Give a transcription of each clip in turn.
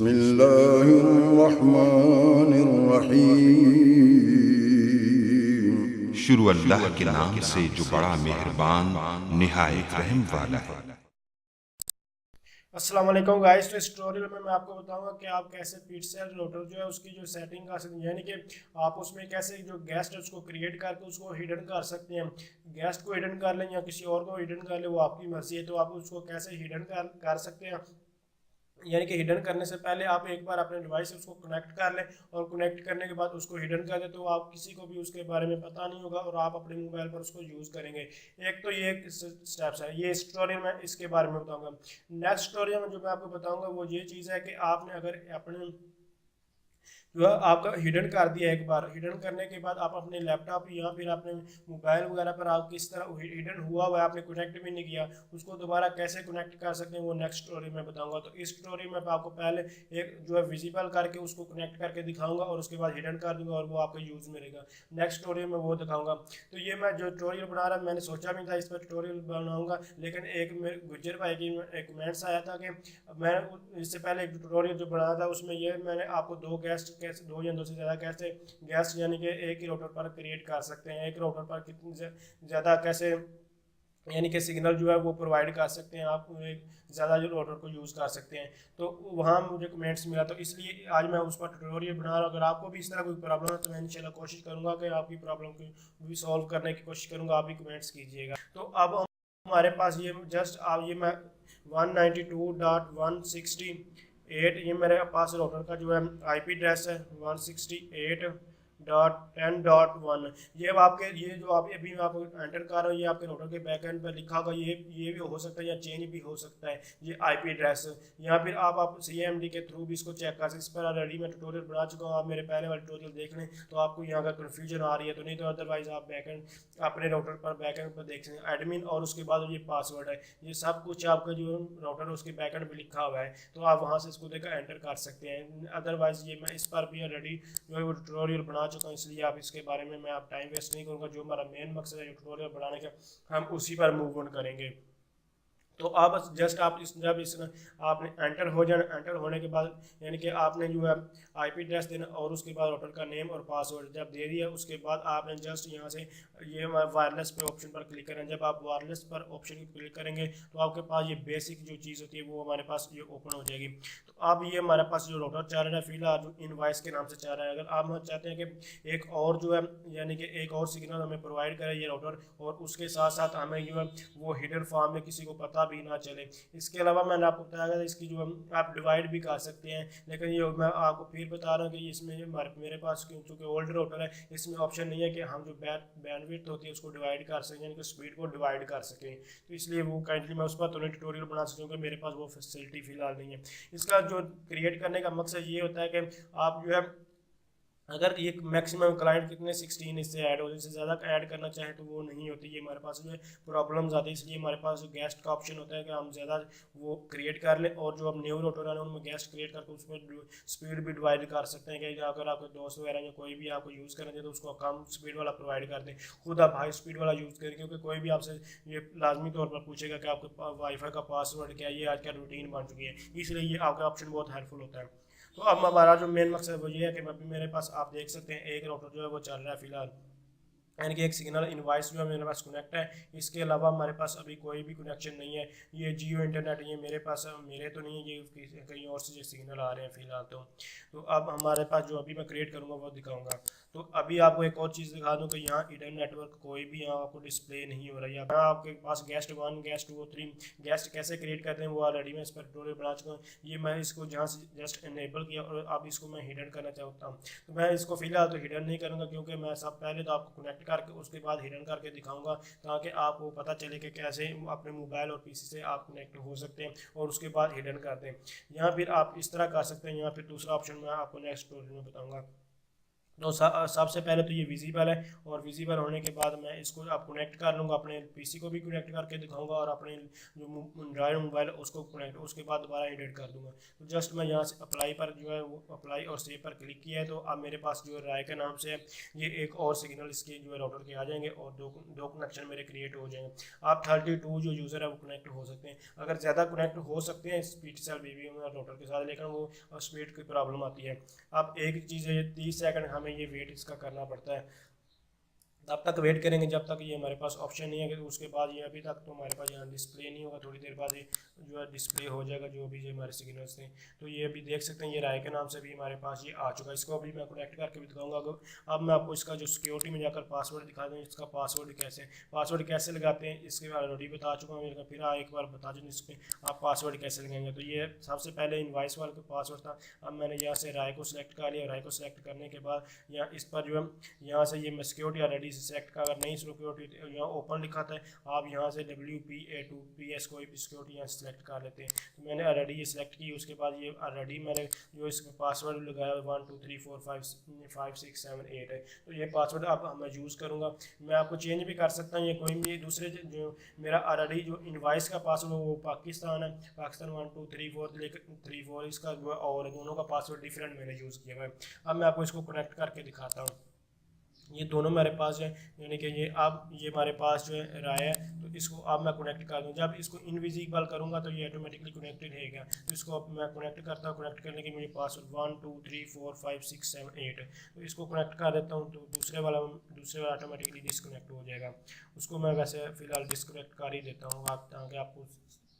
बिस्मिल्लाहिर्रहमानिर्रहीम। शुरू अल्लाह के नाम से जो बड़ा मेहरबान निहायत रहम वाला है। अस्सलाम वालेकुम गाइस। तो इस ट्यूटोरियल में मैं आपको बताऊंगा कि आप कैसे पिक्सेल रोटर जो है उसकी जो सेटिंग कर सकते हैं, यानी कि आप उसमें कैसे जो गेस्ट है उसको क्रिएट करके उसको हिडन कर सकते हैं। गेस्ट को हिडन कर लें या किसी और को हिडन कर लें, वो आपकी मर्जी है। तो आप उसको कैसे हिडन कर सकते हैं, यानी कि हिडन करने से पहले आप एक बार अपने डिवाइस से उसको कनेक्ट कर लें और कनेक्ट करने के बाद उसको हिडन कर दें, तो आप किसी को भी उसके बारे में पता नहीं होगा और आप अपने मोबाइल पर उसको यूज़ करेंगे। एक तो ये स्टेप्स है, ये ट्यूटोरियल में इसके बारे में बताऊंगा। नेक्स्ट ट्यूटोरियल में जो मैं आपको बताऊंगा वो ये चीज़ है कि आपने अगर अपने जो है आपका हिडन कर दिया, एक बार हिडन करने के बाद आप अपने लैपटॉप या फिर अपने मोबाइल वगैरह पर आप किस तरह हिडन हुआ हुआ है, आपने कनेक्ट भी नहीं किया, उसको दोबारा कैसे कनेक्ट कर सकते हैं वो नेक्स्ट स्टोरी में बताऊंगा। तो इस स्टोरी में आपको पहले एक जो है विजिबल करके उसको कनेक्ट करके दिखाऊंगा और उसके बाद हिडन कर दूंगा और वो आपका यूज़ में रहेगा। नेक्स्ट स्टोरी में वो दिखाऊंगा। तो ये मैं जो ट्यूटोरियल बना रहा मैंने सोचा भी था इस पर ट्यूटोरियल बनाऊंगा, लेकिन एक गुज्जर भाई की एक कमेंट्स आया था कि मैं इससे पहले एक ट्यूटोरियल जो बनाया था उसमें ये मैंने आपको दो गेस्ट कैसे, दो या दो से ज़्यादा कैसे गेस्ट यानी कि एक ही राउटर पर क्रिएट कर सकते हैं, एक राउटर पर कितनी ज़्यादा कैसे यानी कि सिग्नल जो है वो प्रोवाइड कर सकते हैं, आप एक ज़्यादा जो राउटर को यूज़ कर सकते हैं। तो वहाँ मुझे कमेंट्स मिला, तो इसलिए आज मैं उस पर ट्यूटोरियल बना रहा हूँ। अगर आपको भी इस तरह कोई प्रॉब्लम है तो मैं इंशाल्लाह कोशिश करूँगा कि आपकी प्रॉब्लम को भी सॉल्व करने की कोशिश करूँगा, आप भी कमेंट्स कीजिएगा। तो अब हमारे पास ये जस्ट आप ये मैं 192.168 ये मेरे पास राउटर का जो है आईपी एड्रेस है 168.10.1। ये अब आपके ये जो आप अभी आप एंटर कर रहे हो ये आपके राउटर के बैक एंड पर लिखा होगा, ये भी हो सकता है या चेंज भी हो सकता है ये आईपी एड्रेस। या फिर आप सीएमडी के थ्रू भी इसको चेक कर सकते हैं। इस पर ऑलरेडी मैं ट्यूटोरियल बना चुका हूँ, आप मेरे पहले वाले ट्यूटोरियल देख लें तो आपको यहाँ का कन्फ्यूजन आ रही है तो। नहीं तो अदरवाइज आप बैकएंड अपने राउटर पर बैकएंड पर देख सकते हैं, एडमिन और उसके बाद ये पासवर्ड है, ये सब कुछ आपका जो राउटर है उसके बैकएंड पे लिखा हुआ है, तो आप वहाँ से इसको देखकर एंटर कर सकते हैं। अदरवाइज ये मैं इस पर भी ऑलरेडी जो है वो ट्यूटोरियल बना चुका हूँ, इसलिए आप इसके बारे में मैं आप टाइम वेस्ट नहीं करूँगा। जो हमारा मेन मकसद है ट्यूटोरियल बनाने का, हम उसी पर मूव ऑन करेंगे। तो आप जस्ट आप इस जब इस आपने एंटर हो जाना, एंटर होने के बाद यानी कि आपने जो है आईपी एड्रेस देना और उसके बाद राउटर का नेम और पासवर्ड जब दे दिया उसके बाद आपने जस्ट यहाँ से ये वायरलेस पे ऑप्शन पर क्लिक करें। जब आप वायरलेस पर ऑप्शन क्लिक करेंगे तो आपके पास ये बेसिक जो चीज़ होती है वो हमारे पास ये ओपन हो जाएगी। तो अब ये हमारे पास जो राउटर चल रहा है फिलहाल जो इनवॉइस के नाम से चल रहा है, अगर आप चाहते हैं कि एक और जो है यानी कि एक और सिग्नल हमें प्रोवाइड करे ये राउटर और उसके साथ साथ हमें जो है वो हिडन फॉर्म में किसी को पता भी ना चले, इसके अलावा मैंने आपको बताया था इसकी जो आप डिवाइड भी कर सकते हैं। लेकिन ये मैं आपको फिर बता रहा हूँ कि इसमें मेरे पास चूँकि ओल्ड राउटर है इसमें ऑप्शन नहीं है कि हम जो बैंडविड्थ होती है उसको डिवाइड कर सकें, यानी कि स्पीड को डिवाइड कर सकें। तो इसलिए वो काइंडली मैं उस पर तो नहीं ट्यूटोरियल बना सकता हूँ क्योंकि मेरे पास वो फैसिलिटी फिलहाल नहीं है। इसका जो क्रिएट करने का मकसद ये होता है कि आप जो है अगर ये मैक्सिमम क्लाइंट कितने 16 इससे ऐड हो, इससे ज़्यादा ऐड करना चाहें तो वो नहीं होती, ये हमारे पास जो है प्रॉब्लम्स आती है। इसलिए हमारे पास जो गेस्ट का ऑप्शन होता है कि हम ज़्यादा वो क्रिएट कर लें और जो अब न्यू राउटर है उनमें गेस्ट क्रिएट करके उसमें स्पीड भी डिवाइड कर सकते हैं कि अगर आपके दोस्त वगैरह या कोई भी आपको यूज़ करेंगे तो उसको कम स्पीड वाला प्रोवाइड कर दें, खुद आप हाई स्पीड वाला यूज़ करें, क्योंकि कोई भी आपसे ये लाजमी तौर पर पूछेगा कि आपके वाईफाई का पासवर्ड क्या है, ये आज का रूटीन बन चुकी है, इसलिए ये आपका ऑप्शन बहुत हेल्पफुल होता है। तो अब हमारा जो मेन मकसद वो ये है कि अभी मेरे पास आप देख सकते हैं एक राउटर जो है वो चल रहा है फिलहाल, यानी कि एक सिग्नल इनवॉइस जो है मेरे पास कनेक्ट है। इसके अलावा हमारे पास अभी कोई भी कनेक्शन नहीं है। ये जियो इंटरनेट ये मेरे पास मेरे तो नहीं है, ये कहीं और से जो सिग्नल आ रहे हैं फिलहाल। तो अब हमारे पास जो अभी मैं क्रिएट करूँगा वो दिखाऊंगा। तो अभी आपको एक और चीज़ दिखा दूँ कि यहाँ इंटरनेट नेटवर्क कोई भी यहाँ आपको डिस्प्ले नहीं हो रहा है। यहाँ आपके पास गेस्ट 1 गेस्ट 2 3 गेस्ट कैसे क्रिएट करते हैं वो ऑलरेडी मैं इस पर ट्यूटोरियल बना चुका हूँ। ये मैं इसको जहाँ से जस्ट इनेबल किया और अब इसको मैं हिडन करना चाहता हूँ, तो मैं इसको फिलहाल तो हिडन नहीं करूँगा क्योंकि मैं सब पहले तो आपको कनेक्ट करके उसके बाद हिडन करके दिखाऊंगा ताकि आपको पता चले कि कैसे अपने मोबाइल और पीसी से आप कनेक्ट हो सकते हैं और उसके बाद हिडन कर दें। यहाँ फिर आप इस तरह कर सकते हैं, यहाँ फिर दूसरा ऑप्शन मैं आपको नेक्स्ट ट्यूटोरियल में बताऊँगा। तो सबसे पहले तो ये विजिबल है, और विजिबल होने के बाद मैं इसको अब कनेक्ट कर लूँगा, अपने पीसी को भी कनेक्ट करके दिखाऊंगा और अपने जो एंड्रॉयड मोबाइल उसको कनेक्ट, उसके बाद दोबारा एडिट कर दूंगा। तो जस्ट मैं यहाँ से अप्लाई पर जो है वो अप्लाई और सेव पर क्लिक किया है, तो अब मेरे पास जो है राय के नाम से ये एक और सिग्नल इसके जो है राउटर के आ जाएंगे और दो कनेक्शन मेरे क्रिएट हो जाएंगे। आप 32 जो यूज़र है वो कनेक्ट हो सकते हैं, अगर ज़्यादा कनेक्ट हो सकते हैं स्पीड सेल बीबी में राउटर के साथ, लेकिन वो स्पीड की प्रॉब्लम आती है। अब एक चीज़ है, 30 सेकंड हमें ये वेट इसका करना पड़ता है, तब तक वेट करेंगे जब तक ये हमारे पास ऑप्शन नहीं है कि उसके बाद ये अभी तक तो हमारे पास यहाँ डिस्प्ले नहीं होगा, थोड़ी देर बाद ये जो है डिस्प्ले हो जाएगा जो भी जो हमारे सिग्नल्स थे। तो ये अभी देख सकते हैं ये राय के नाम से भी हमारे पास ये आ चुका है, इसको अभी मैं कनेक्ट करके भी दिखाऊंगा। अब मैं आपको इसका जो सिक्योरिटी में जाकर पासवर्ड दिखा दूँ, इसका पासवर्ड कैसे लगाते हैं इसके ऑलरेडी बता चुका हूँ, फिर एक बार बता दूँ इस पर आप पासवर्ड कैसे लगाएंगे। तो ये सबसे पहले इनवाइस वाले का पासवर्ड था, अब मैंने यहाँ से राय को सिलेक्ट कर लिया, राय को सिलेक्ट करने के बाद यहाँ इस पर जो है यहाँ से ये मैं सिक्योरिटी ऑलरेडी सेलेक्ट का, अगर नहीं सिक्योरिटी यहाँ ओपन लिखा था, आप यहाँ से WPA2PS कोई भी सिक्योरिटी यहाँ सेलेक्ट कर लेते हैं। तो मैंने ऑलरेडी ये सिलेक्ट की, उसके बाद ये ऑलरेडी मैंने जो इसका पासवर्ड लगाया 1 2 3 4 5 6 7 8 है, तो ये पासवर्ड अब मैं यूज़ करूँगा। मैं आपको चेंज भी कर सकता हूँ, ये कोई भी दूसरे जो मेरा ऑलरेडी जो इनवाइस का पासवर्ड वो पाकिस्तान है, पाकिस्तान 1 2 3 4 लेकिन 3 4 इसका और दोनों का पासवर्ड डिफरेंट मैंने यूज़ किया है। अब मैं आपको इसको कनेक्ट करके दिखाता हूँ, ये दोनों मेरे पास है, यानी कि ये अब ये हमारे पास जो है राय है, तो इसको अब मैं कनेक्ट कर दूँ। जब इसको इनविजिबल करूँगा तो ये ऑटोमेटिकली कनेक्टेड रहेगा, तो इसको अब मैं कनेक्ट करता हूँ। कनेक्ट करने के मुझे पासवर्ड 1 2 3 4 5 6 7 8 है, तो इसको कनेक्ट कर देता हूँ, तो दूसरे वाला ऑटोमेटिकली डिसकनेक्ट हो जाएगा। उसको मैं वैसे फ़िलहाल डिसकनेक्ट कर ही देता हूँ आप, ताकि आपको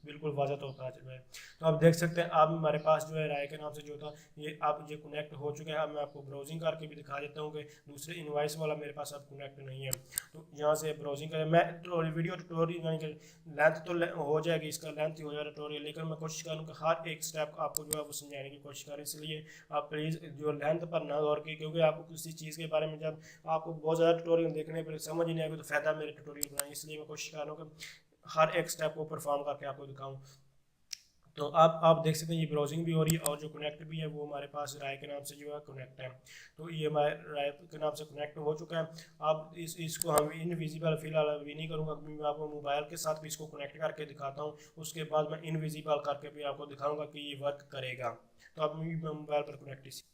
बिल्कुल वाज़ह तो पता चल रहा है। तो आप देख सकते हैं अब हमारे पास जो है राय के नाम से जो था ये अब ये कनेक्ट हो चुका है। अब मैं आपको ब्राउजिंग करके भी दिखा देता हूँ कि दूसरे इनवाइस वाला मेरे पास अब कनेक्ट नहीं है। तो यहाँ से ब्राउजिंग करें, मैं वीडियो ट्यूटोरियल यानी कि लेंथ तो हो जाएगी, इसका लेंथ ही हो जाएगा ट्यूटोरियल, लेकिन मैं कोशिश करूँगा हर एक स्टेप आपको जो है वो समझाने की कोशिश करें, इसलिए आप प्लीज़ जो लेंथ पर ना गौर की, क्योंकि आपको किसी चीज़ के बारे में जब आपको बहुत ज़्यादा ट्यूटोरियल देखने पर समझ ही नहीं आएगा तो फ़ायदा मेरे ट्यूटोरियल बनाए, इसलिए मैं कोशिश कर रहा हूँ कि हर एक स्टेप को परफॉर्म करके आपको दिखाऊं। तो आप देख सकते हैं ये ब्राउजिंग भी हो रही है और जो कनेक्ट भी है वो हमारे पास राय के नाम से जो है कनेक्ट है। तो ये हमारे राय के नाम से कनेक्ट हो चुका है। अब इसको हम इनविजिबल फिलहाल अभी नहीं करूँगा, मैं आपको मोबाइल के साथ भी इसको कनेक्ट करके दिखाता हूँ, उसके बाद मैं इनविजिबल करके भी आपको दिखाऊँगा कि ये वर्क करेगा। तो अब मैं मोबाइल पर कनेक्ट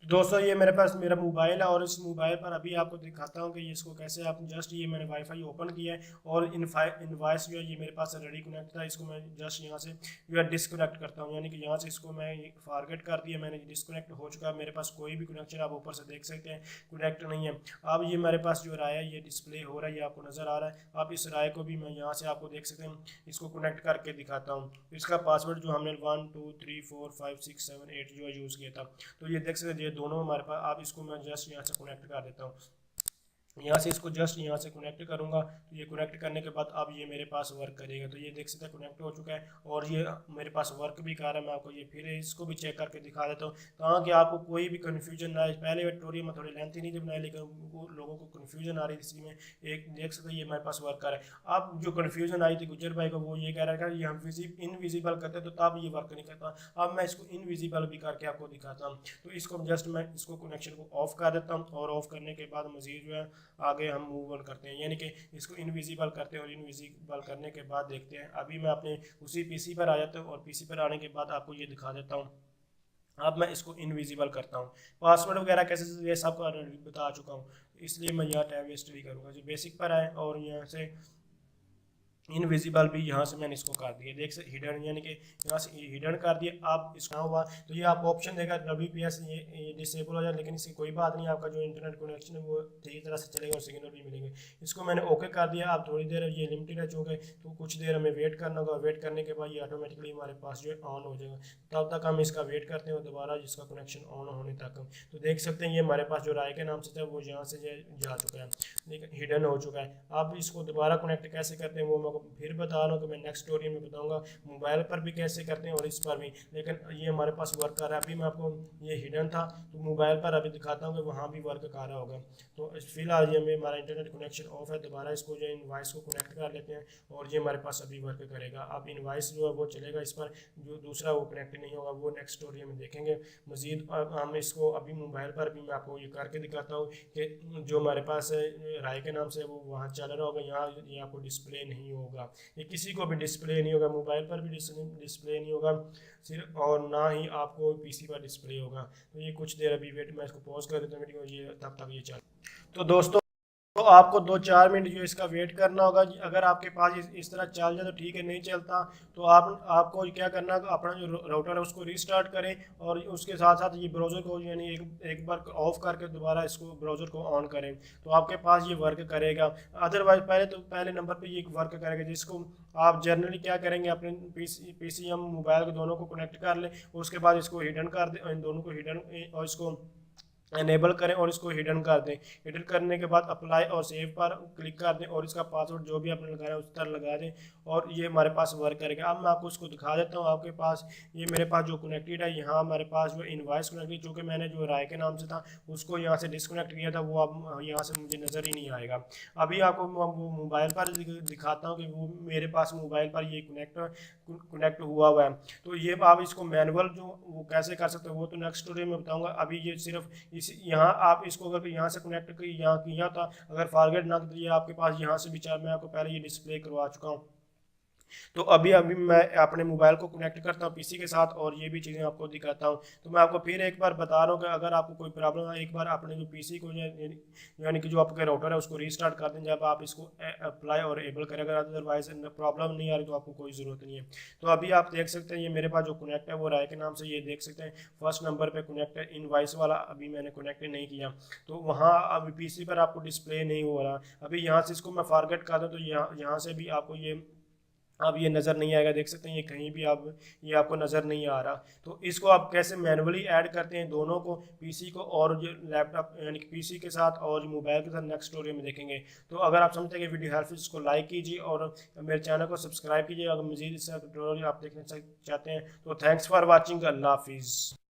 दोस्तों ये मेरे पास मेरा मोबाइल है और इस मोबाइल पर अभी आपको दिखाता हूँ कि ये इसको कैसे आप जस्ट ये मैंने वाईफाई ओपन किया है और इनवाइस जो है ये मेरे पास ऑलरेडी कनेक्ट था, इसको मैं जस्ट यहाँ से जो है डिस्कनेक्ट करता हूँ, यानी कि यहाँ से इसको मैं फॉरगेट कर दिया, मैंने डिस्कनेक्ट हो चुका है। मेरे पास कोई भी कनेक्शन आप ऊपर से देख सकते हैं कनेक्ट नहीं है। अब ये मेरे पास जो राय है ये डिस्प्ले हो रहा है, ये आपको नज़र आ रहा है। अब इस राय को भी मैं यहाँ से आपको देख सकते हैं, इसको कनेक्ट करके दिखाता हूँ। इसका पासवर्ड जो हमने 1 2 3 4 5 6 7 8 जो है यूज़ किया था, तो ये देख सकते हैं ये दोनों हमारे पास। आप इसको मैं जस्ट यहाँ से कनेक्ट कर देता हूँ, यहाँ से इसको जस्ट यहाँ से कनेक्ट करूँगा, तो ये कनेक्ट करने के बाद अब ये मेरे पास वर्क करेगा। तो ये देख सकते हैं कनेक्ट हो चुका है और ये मेरे पास वर्क भी कर रहा है। मैं आपको ये फिर इसको भी चेक करके दिखा देता हूँ ताकि आपको कोई भी कन्फ्यूजन ना आए। पहले ट्यूटोरियल में थोड़ी लेंथ ही नहीं बनाई, लेकिन वो लोगों को कन्फ्यूजन आ रही थी, इसी में एक देख सकते हैं ये मेरे पास वर्क कर रहा है। अब जो कन्फ्यूजन आई थी गुजर भाई को, वो ये कह रहा है कि ये हम इनविजिबल करते तो तब ये वर्क नहीं करता। अब मैं इसको इनविजिबल भी करके आपको दिखाता हूँ। तो इसको जस्ट मैं इसको कनेक्शन को ऑफ कर देता हूँ और ऑफ करने के बाद मजीद जो है आगे हम मूव ऑन करते हैं, यानी कि इसको इनविजिबल करते हैं और इनविजिबल करने के बाद देखते हैं। अभी मैं अपने उसी पीसी पर आ जाता हूँ और पीसी पर आने के बाद आपको ये दिखा देता हूँ। अब मैं इसको इनविजिबल करता हूँ, पासवर्ड वगैरह कैसे ये सब बता चुका हूँ, इसलिए मैं यहाँ टाइम वेस्ट भी करूँगा। जो बेसिक पर आए और यहाँ से इनविजिबल भी यहाँ से मैंने इसको कर दिया, देख सकते हिडन, यानी कि यहाँ से हिडन कर दिया। आप इसका हुआ तो ये आपको ऑप्शन देगा WPS ये डिसेबल हो जाए, लेकिन इसकी कोई बात नहीं, आपका जो इंटरनेट कनेक्शन है वो सही तरह से चलेगा और सिग्नल भी मिलेंगे। इसको मैंने ओके कर दिया। आप थोड़ी देर ये लिमिटेड है चूँकि, तो कुछ देर हमें वेट करना होगा, वेट करने के बाद ये ऑटोमेटिकली हमारे पास जो है ऑन हो जाएगा। तब तक हम इसका वेट करते हैं दोबारा जिसका कनेक्शन ऑन होने तक। तो देख सकते हैं ये हमारे पास जो राय के नाम से था वो यहाँ से जा चुका है, लेकिन हिडन हो चुका है। अब इसको दोबारा कनेक्ट कैसे करते हैं वो मैं फिर बता रहा हूँ कि मैं नेक्स्ट स्टोरी में बताऊँगा मोबाइल पर भी कैसे करते हैं और इस पर भी। लेकिन ये हमारे पास वर्क कर रहा है। अभी मैं आपको ये हिडन था तो मोबाइल पर अभी दिखाता हूँ कि वहाँ भी वर्क कर रहा होगा। तो फिलहाल ये हमें हमारा इंटरनेट कनेक्शन ऑफ है। दोबारा इसको जो इनवॉइस को कनेक्ट कर लेते हैं और ये हमारे पास अभी वर्क करेगा। अब इनवॉइस जो है वो चलेगा इस पर, जो दूसरा वो कनेक्ट नहीं होगा, वो नेक्स्ट स्टोरी में देखेंगे मज़ीद। हम इसको अभी मोबाइल पर भी मैं आपको ये करके दिखाता हूँ कि जो हमारे पास राय के नाम से वो वहाँ चल रहा होगा, यहाँ ये आपको डिस्प्ले नहीं होगा, ये किसी को भी डिस्प्ले नहीं होगा, मोबाइल पर भी डिस्प्ले नहीं होगा सिर्फ, और ना ही आपको पीसी पर डिस्प्ले होगा। तो ये कुछ देर अभी वेट, मैं इसको पॉज कर देता हूँ वीडियो, ये तब तक ये चल। तो दोस्तों तो आपको 2-4 मिनट जो इसका वेट करना होगा। अगर आपके पास इस तरह चल जाए तो ठीक है, नहीं चलता तो आपको क्या करना है, अपना जो राउटर है उसको रीस्टार्ट करें और उसके साथ साथ ये ब्राउज़र को यानी एक बार ऑफ करके दोबारा इसको ब्राउज़र को ऑन करें तो आपके पास ये वर्क करेगा। अदरवाइज पहले नंबर पे ये वर्क करेगा, जिसको आप जनरली क्या करेंगे, अपने पीसी हम मोबाइल को दोनों को कनेक्ट कर लें, उसके बाद इसको हिडन कर दें, इन दोनों को हिडन और इसको एनेबल करें और इसको हिडन कर दें। हिडन करने के बाद अप्लाई और सेव पर क्लिक कर दें और इसका पासवर्ड जो भी आपने लगाया उस तरह लगा दें और ये हमारे पास वर्क करेगा। अब मैं आपको इसको दिखा देता हूँ। आपके पास ये मेरे पास जो कनेक्टेड है, यहाँ हमारे पास जो इनवॉइस कनेक्टेड, चूँकि मैंने जो राय के नाम से था उसको यहाँ से डिसकनेक्ट किया था, वो अब यहाँ से मुझे नज़र ही नहीं आएगा। अभी आपको वो मोबाइल पर दिखाता हूँ कि वो मेरे पास मोबाइल पर ये कनेक्ट हुआ हुआ है। तो ये आप इसको मैनुअल जो वो कैसे कर सकते हो वो तो नेक्स्ट स्टोरी में बताऊँगा। अभी ये सिर्फ यहाँ आप इसको अगर यहाँ से कनेक्ट यहाँ किया था, अगर फॉरगेट ना तो ये आपके पास यहाँ से भी मैं आपको पहले ये डिस्प्ले करवा चुका हूँ। तो अभी मैं अपने मोबाइल को कनेक्ट करता हूँ पीसी के साथ और ये भी चीज़ें आपको दिखाता हूँ। तो मैं आपको फिर एक बार बता रहा हूँ कि अगर आपको कोई प्रॉब्लम है, एक बार अपने जो पीसी को यानी कि जो आपका राउटर है उसको रीस्टार्ट कर दें जब आप इसको अप्लाई और एबल करें। अगर अदरवाइज प्रॉब्लम नहीं आ रही तो आपको कोई ज़रूरत नहीं है। तो अभी आप देख सकते हैं ये मेरे पास जो कनेक्ट है वो राय के नाम से, ये देख सकते हैं फर्स्ट नंबर पर कनेक्ट है। इनवॉइस वाला अभी मैंने कनेक्ट नहीं किया तो वहाँ अभी पीसी पर आपको डिस्प्ले नहीं हो रहा। अभी यहाँ से इसको मैं फॉरगेट कर दूँ तो यहाँ से भी आपको ये अब ये नज़र नहीं आएगा। देख सकते हैं ये कहीं भी आप ये आपको नज़र नहीं आ रहा। तो इसको आप कैसे मैनुअली ऐड करते हैं दोनों को, पीसी को और जो लैपटॉप यानी कि पीसी के साथ और मोबाइल के साथ, नेक्स्ट स्टोरी में देखेंगे। तो अगर आप समझते हैं कि वीडियो हेल्पफुल, इसको लाइक कीजिए और मेरे चैनल को सब्सक्राइब कीजिए अगर मज़ीद इस ट्यूटोरियल आप देखना चाहते हैं। तो थैंक्स फॉर वॉचिंग। अल्लाह हाफिज़।